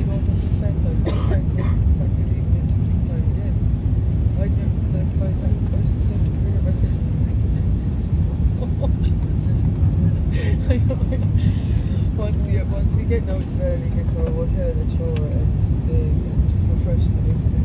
don't understand. Like, I can't go back and leave it until we start again. I never, like, I just have to bring a message. Once we get down to Berlin, get to our hotel and shower and just refresh the next day.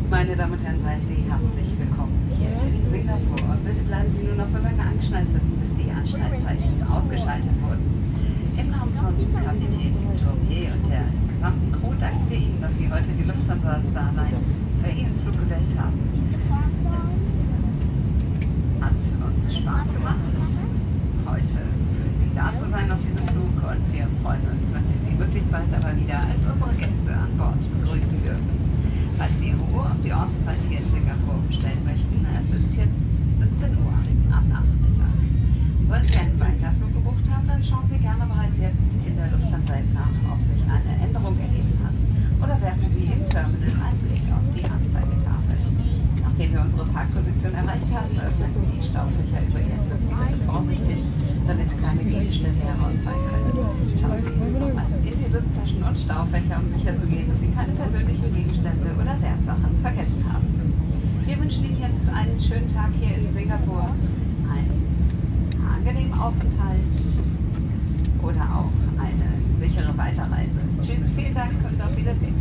Meine Damen und Herren, seien Sie herzlich willkommen hier in Singapur. Und bitte bleiben Sie nur noch so lange angeschnallt sitzen, bis die Anschnallzeichen ausgeschaltet wurden. Im Namen von Kapitän Tournier und der gesamten Crew danken wir Ihnen, dass Sie heute die Lufthansa Starline für Ihren Flug gewählt haben. Hat uns Spaß gemacht, heute für Sie da zu sein auf diesem Flug, und wir freuen uns, wenn wir Sie wirklich bald aber wieder als unsere Gäste an Bord begrüßen dürfen. Falls Sie Ihre Uhr auf die Ortszeit hier in Singapur bestellen möchten, es ist jetzt 17 Uhr am Nachmittag. Sollten Sie einen Weiterflug gebucht haben, dann schauen Sie gerne bereits jetzt in der Lufthansa-App nach, ob sich eine Änderung ergeben hat. Oder werfen Sie im Terminal einen Blick auf die Anzeigetafel. Nachdem wir unsere Parkposition erreicht haben, öffnen Sie die Staufächer über Ihren Sitz bitte vorsichtig, damit keine Gegenstände herausfallen können. Schauen Sie nochmal in die Sitztaschen und Staufächer, um sicherzugehen, dass Sie keine persönlichen Gegenstände oder Wertsachen vergessen haben. Wir wünschen Ihnen jetzt einen schönen Tag hier in Singapur, einen angenehmen Aufenthalt oder auch eine sichere Weiterreise. Tschüss, vielen Dank und auf Wiedersehen.